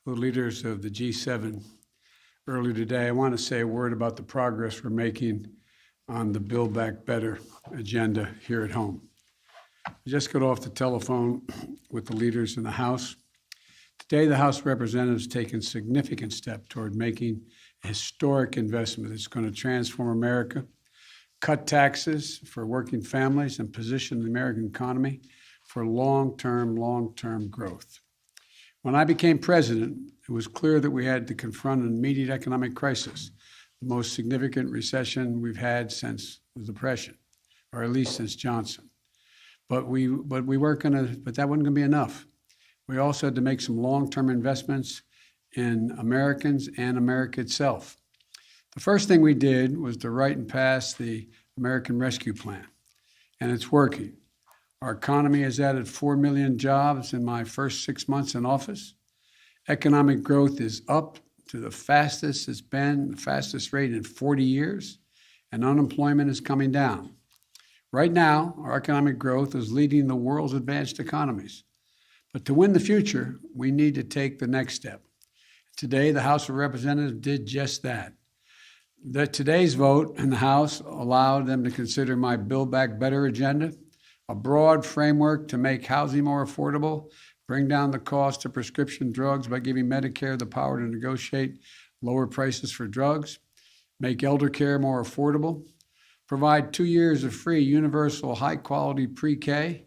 the leaders of the G7 earlier today, I want to say a word about the progress we're making on the Build Back Better agenda here at home. I just got off the telephone with the leaders in the House. Today, the House of Representatives has taken a significant step toward making a historic investment that's going to transform America, cut taxes for working families, and position the American economy for long-term growth. When I became president, it was clear that we had to confront an immediate economic crisis, the most significant recession we've had since the Depression, or at least since Johnson. But that wasn't going to be enough. We also had to make some long-term investments in Americans and America itself. The first thing we did was to write and pass the American Rescue Plan, and it's working. Our economy has added 4 million jobs in my first 6 months in office. Economic growth is up to the fastest it's been, the fastest rate in 40 years, and unemployment is coming down. Right now, our economic growth is leading the world's advanced economies. But to win the future, we need to take the next step. Today, the House of Representatives did just that. Today's vote in the House allowed them to consider my Build Back Better agenda, a broad framework to make housing more affordable, bring down the cost of prescription drugs by giving Medicare the power to negotiate lower prices for drugs, make elder care more affordable, provide 2 years of free universal high-quality pre-K,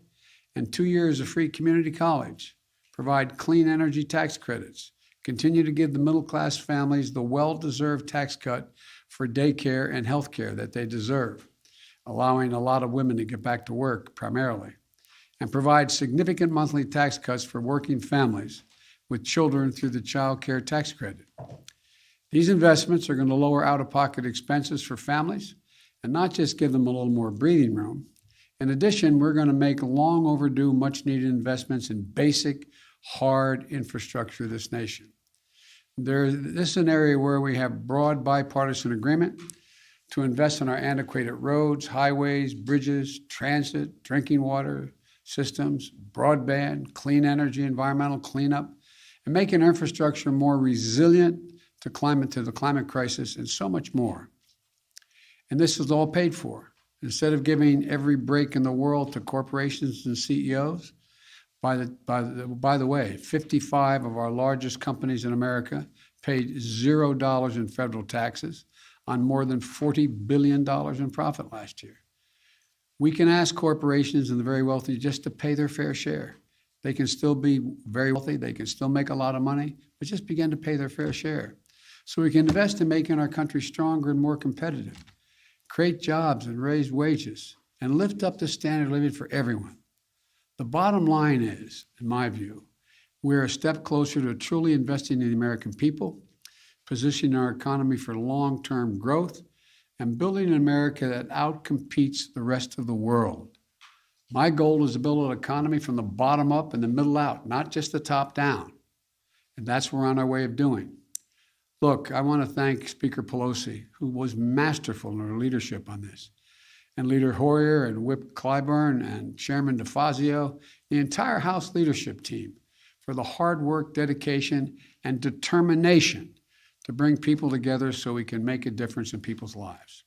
and 2 years of free community college, provide clean energy tax credits, continue to give the middle-class families the well-deserved tax cut for daycare and health care that they deserve, allowing a lot of women to get back to work primarily, and provide significant monthly tax cuts for working families with children through the child care tax credit. These investments are going to lower out-of-pocket expenses for families and not just give them a little more breathing room. In addition, we're going to make long overdue, much-needed investments in basic, hard infrastructure of this nation. This is an area where we have broad bipartisan agreement to invest in our antiquated roads, highways, bridges, transit, drinking water systems, broadband, clean energy, environmental cleanup, and making our infrastructure more resilient to the climate crisis, and so much more. And this is all paid for. Instead of giving every break in the world to corporations and CEOs, by the way, 55 of our largest companies in America paid $0 in federal taxes on more than $40 billion in profit last year. We can ask corporations and the very wealthy just to pay their fair share. They can still be very wealthy, they can still make a lot of money, but just begin to pay their fair share. So we can invest in making our country stronger and more competitive, create jobs and raise wages, and lift up the standard of living for everyone. The bottom line is, in my view, we're a step closer to truly investing in the American people, positioning our economy for long-term growth, and building an America that outcompetes the rest of the world. My goal is to build an economy from the bottom up and the middle out, not just the top down. And that's what we're on our way of doing. Look, I want to thank Speaker Pelosi, who was masterful in her leadership on this, and Leader Hoyer and Whip Clyburn and Chairman DeFazio, the entire House leadership team, for the hard work, dedication, and determination to bring people together so we can make a difference in people's lives.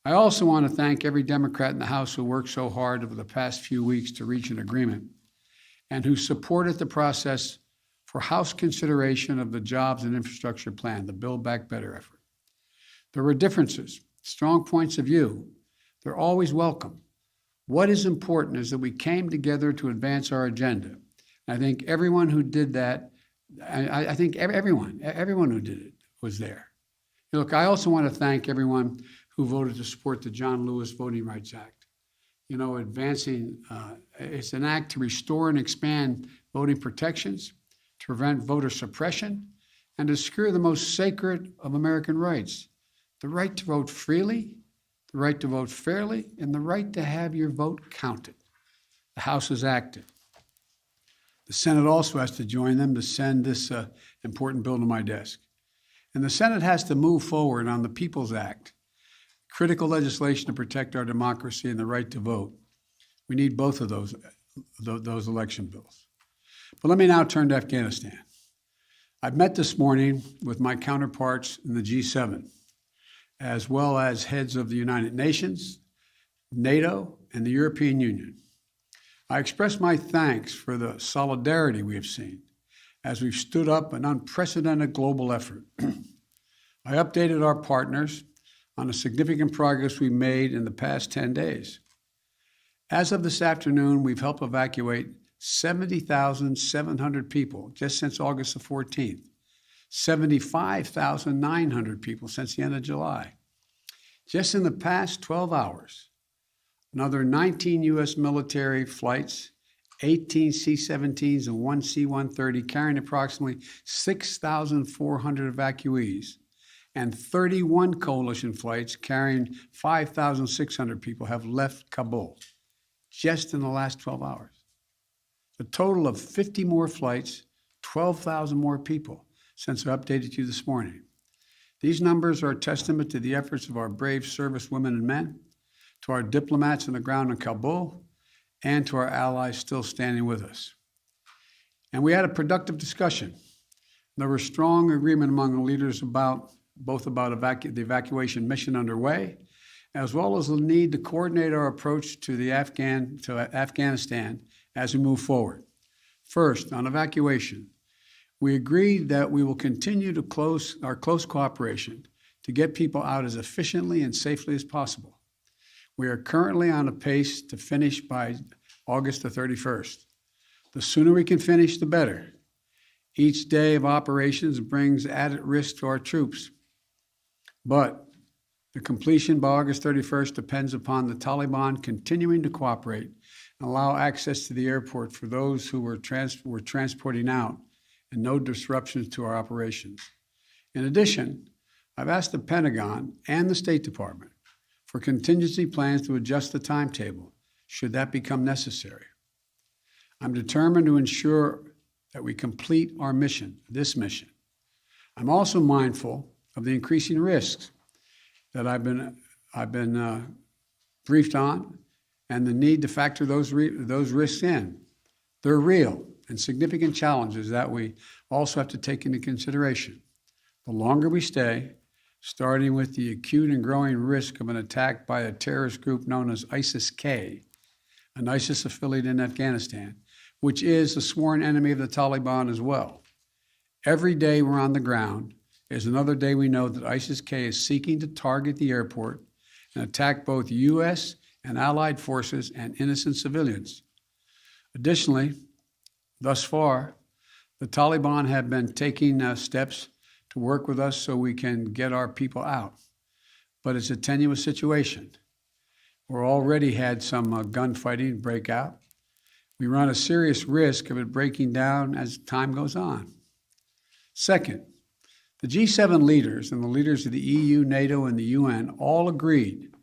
I also want to thank every Democrat in the House who worked so hard over the past few weeks to reach an agreement and who supported the process for House consideration of the Jobs and Infrastructure Plan, the Build Back Better effort. There were differences, strong points of view. They're always welcome. What is important is that we came together to advance our agenda. I think everyone who did that, I think everyone who did it was there. Look, I also want to thank everyone who voted to support the John Lewis Voting Rights Act. You know, it's an act to restore and expand voting protections, to prevent voter suppression, and to secure the most sacred of American rights, the right to vote freely, the right to vote fairly, and the right to have your vote counted. The House has acted. The Senate also has to join them to send this important bill to my desk. And the Senate has to move forward on the People's Act, critical legislation to protect our democracy and the right to vote. We need both of those election bills. But let me now turn to Afghanistan. I've met this morning with my counterparts in the G7, as well as heads of the United Nations, NATO, and the European Union. I express my thanks for the solidarity we have seen as we've stood up an unprecedented global effort. I updated our partners on the significant progress we made in the past 10 days. As of this afternoon, we've helped evacuate 70,700 people just since August the 14th, 75,900 people since the end of July. Just in the past 12 hours, another 19 U.S. military flights, 18 C-17s and 1 C-130 carrying approximately 6,400 evacuees, and 31 coalition flights carrying 5,600 people have left Kabul just in the last 12 hours. A total of 50 more flights, 12,000 more people since I updated you this morning. These numbers are a testament to the efforts of our brave service women and men, to our diplomats on the ground in Kabul, and to our allies still standing with us. And we had a productive discussion. There was strong agreement among the leaders about the evacuation mission underway, as well as the need to coordinate our approach to Afghanistan as we move forward. First, on evacuation, we agreed that we will continue to our close cooperation to get people out as efficiently and safely as possible. We are currently on a pace to finish by August the 31st. The sooner we can finish, the better. Each day of operations brings added risk to our troops, but the completion by August 31st depends upon the Taliban continuing to cooperate and allow access to the airport for those who we're transporting out and no disruptions to our operations. In addition, I've asked the Pentagon and the State Department for contingency plans to adjust the timetable should that become necessary. I'm determined to ensure that we complete our mission, this mission. I'm also mindful of the increasing risks that I've been briefed on, and the need to factor those risks in. They're real and significant challenges that we also have to take into consideration. The longer we stay, starting with the acute and growing risk of an attack by a terrorist group known as ISIS-K, an ISIS affiliate in Afghanistan, which is a sworn enemy of the Taliban as well. Every day we're on the ground is another day we know that ISIS-K is seeking to target the airport and attack both U.S. and allied forces and innocent civilians. Additionally, thus far, the Taliban have been taking steps to work with us so we can get our people out. But it's a tenuous situation. We're already had some gunfighting break out. We run a serious risk of it breaking down as time goes on. Second, the G7 leaders and the leaders of the EU, NATO, and the UN all agreed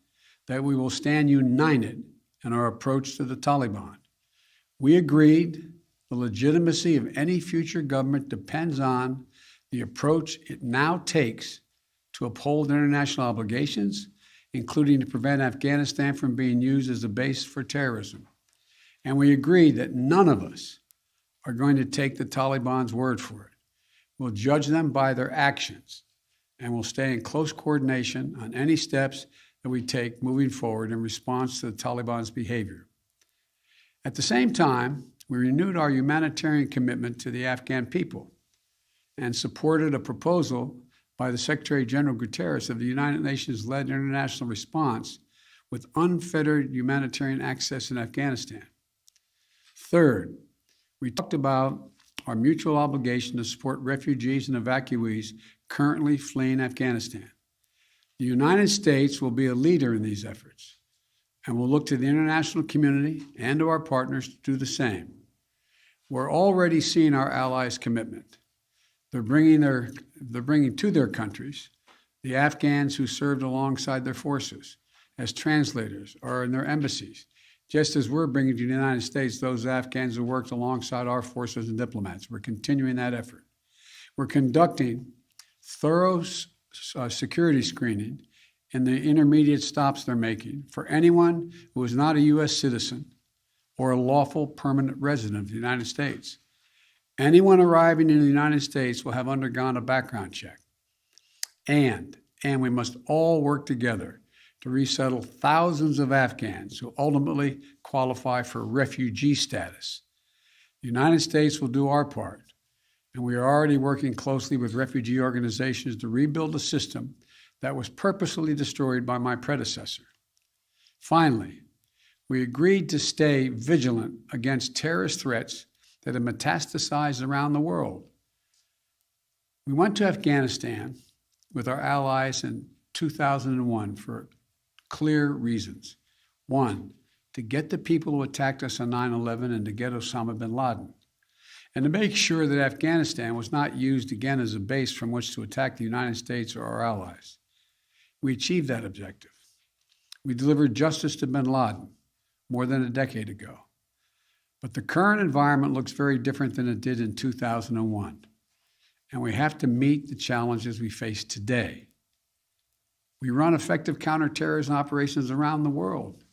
that we will stand united in our approach to the Taliban. We agreed the legitimacy of any future government depends on the approach it now takes to uphold international obligations, including to prevent Afghanistan from being used as a base for terrorism. And we agreed that none of us are going to take the Taliban's word for it. We'll judge them by their actions, and we'll stay in close coordination on any steps that we take moving forward in response to the Taliban's behavior. At the same time, we renewed our humanitarian commitment to the Afghan people and supported a proposal by the Secretary General Guterres of the United Nations-led international response with unfettered humanitarian access in Afghanistan. Third, we talked about our mutual obligation to support refugees and evacuees currently fleeing Afghanistan. The United States will be a leader in these efforts, and we'll look to the international community and to our partners to do the same. We're already seeing our allies' commitment. They're bringing to their countries the Afghans who served alongside their forces as translators or in their embassies, just as we're bringing to the United States those Afghans who worked alongside our forces and diplomats. We're continuing that effort. We're conducting thorough security screening in the intermediate stops they're making for anyone who is not a U.S. citizen or a lawful permanent resident of the United States. Anyone arriving in the United States will have undergone a background check. And we must all work together to resettle thousands of Afghans who ultimately qualify for refugee status. The United States will do our part, and we are already working closely with refugee organizations to rebuild a system that was purposely destroyed by my predecessor. Finally, we agreed to stay vigilant against terrorist threats that have metastasized around the world. We went to Afghanistan with our allies in 2001 for clear reasons. One, to get the people who attacked us on 9/11 and to get Osama bin Laden, and to make sure that Afghanistan was not used again as a base from which to attack the United States or our allies. We achieved that objective. We delivered justice to bin Laden more than a decade ago. But the current environment looks very different than it did in 2001, and we have to meet the challenges we face today. We run effective counterterrorism operations around the world,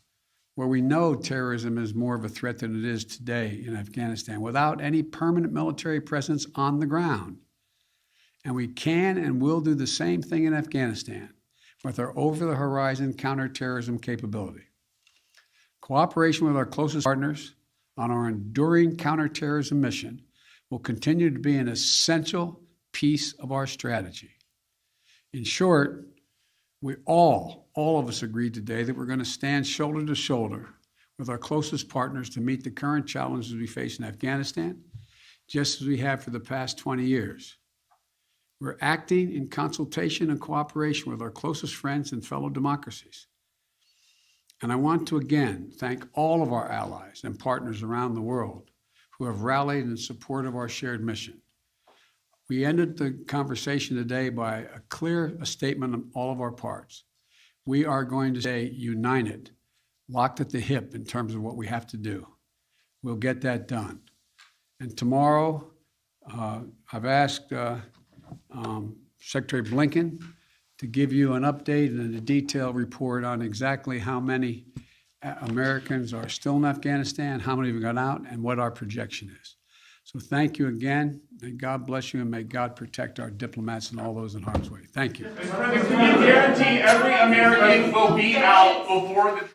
where we know terrorism is more of a threat than it is today in Afghanistan, without any permanent military presence on the ground. And we can and will do the same thing in Afghanistan with our over-the-horizon counterterrorism capability. Cooperation with our closest partners on our enduring counterterrorism mission will continue to be an essential piece of our strategy. In short, we all of us agreed today that we're going to stand shoulder to shoulder with our closest partners to meet the current challenges we face in Afghanistan, just as we have for the past 20 years. We're acting in consultation and cooperation with our closest friends and fellow democracies. And I want to again thank all of our allies and partners around the world who have rallied in support of our shared mission. We ended the conversation today by a clear statement on all of our parts. We are going to stay united, locked at the hip in terms of what we have to do. We'll get that done. And tomorrow, I've asked Secretary Blinken to give you an update and a detailed report on exactly how many Americans are still in Afghanistan, how many have gone out, and what our projection is. So thank you again. May God bless you, and may God protect our diplomats and all those in harm's way. Thank you. Mr. President, can you guarantee every American will be out before the